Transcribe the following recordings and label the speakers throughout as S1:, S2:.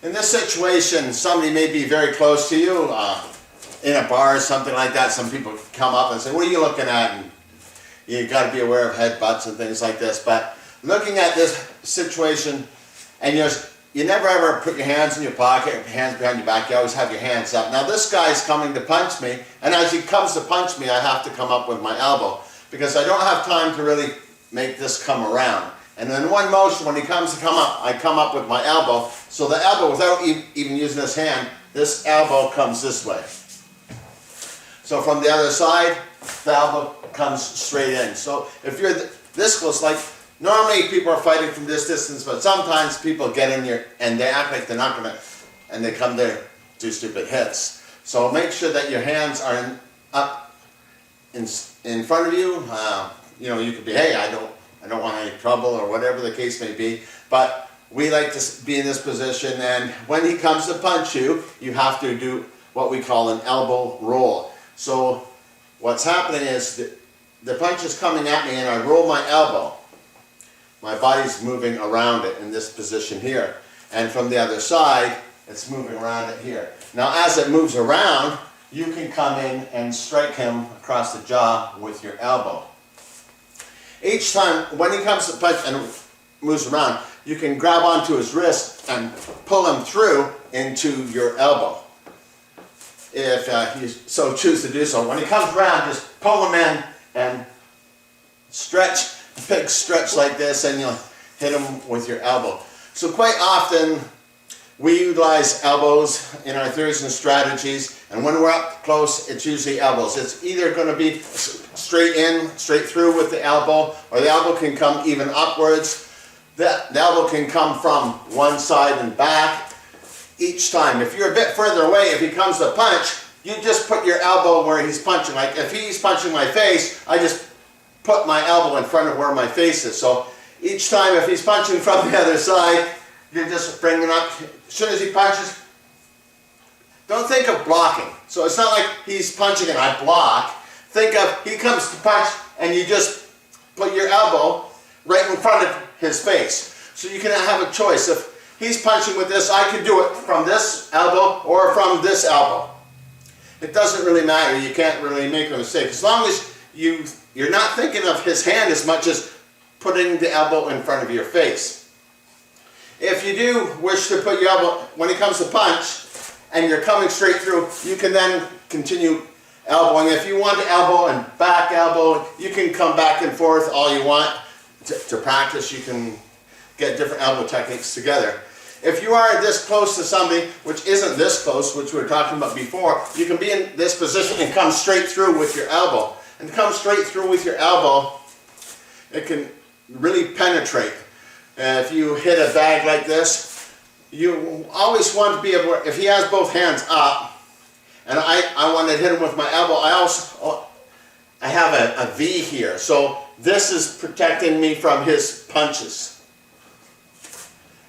S1: In this situation, somebody may be very close to you, in a bar or something like that. Some people come up and say, what are you looking at? And you've got to be aware of headbutts and things like this. But looking at this situation, and you never ever put your hands in your pocket, your hands behind your back. You always have your hands up. Now this guy's coming to punch me, and as he comes to punch me, I have to come up with my elbow, because I don't have time to really make this come around. And in one motion, when he comes to come up, I come up with my elbow. So the elbow, without even using this hand, this elbow comes this way. So from the other side, the elbow comes straight in. So if you're this close, like normally people are fighting from this distance, but sometimes people get in here and they act like they're not going to, and they come there, do stupid hits. So make sure that your hands are up in front of you. You know, you could be, hey, I don't want any trouble, or whatever the case may be. But we like to be in this position, and when he comes to punch you, you have to do what we call an elbow roll. So what's happening is the punch is coming at me, and I roll my elbow. My body's moving around it in this position here. And from the other side, it's moving around it here. Now as it moves around, you can come in and strike him across the jaw with your elbow. Each time, when he comes to punch and moves around, you can grab onto his wrist and pull him through into your elbow, if you so choose to do so. When he comes around, just pull him in and stretch, a big stretch like this, and you'll hit him with your elbow. So quite often, we utilize elbows in our theories and strategies, and when we're up close, it's usually elbows. It's either going to be straight in, straight through with the elbow, or the elbow can come even upwards. The elbow can come from one side and back. Each time, if you're a bit further away, if he comes to punch, you just put your elbow where he's punching. Like if he's punching my face, I just put my elbow in front of where my face is. So each time, if he's punching from the other side, you're just bringing up, as soon as he punches, don't think of blocking. So it's not like he's punching and I block. Think of, he comes to punch and you just put your elbow right in front of his face. So you can have a choice. If he's punching with this, I can do it from this elbow or from this elbow. It doesn't really matter. You can't really make a mistake. As long as you're not thinking of his hand as much as putting the elbow in front of your face. If you do wish to put your elbow, when he comes to punch, and you're coming straight through, you can then continue elbowing. If you want to elbow and back elbow, you can come back and forth all you want. To practice, you can get different elbow techniques together. If you are this close to somebody, which isn't this close, which we were talking about before, you can be in this position and come straight through with your elbow. And come straight through with your elbow, it can really penetrate. If you hit a bag like this, you always want to be able to, if he has both hands up, and I want to hit him with my elbow, I have a V here. So this is protecting me from his punches.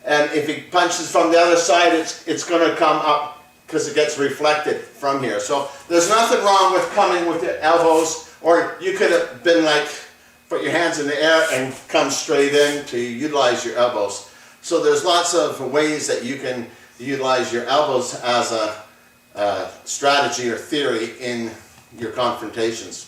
S1: And if he punches from the other side, it's going to come up because it gets reflected from here. So there's nothing wrong with coming with your elbows, or you could have been like, put your hands in the air and come straight in to utilize your elbows. So there's lots of ways that you can utilize your elbows as a strategy or theory in your confrontations.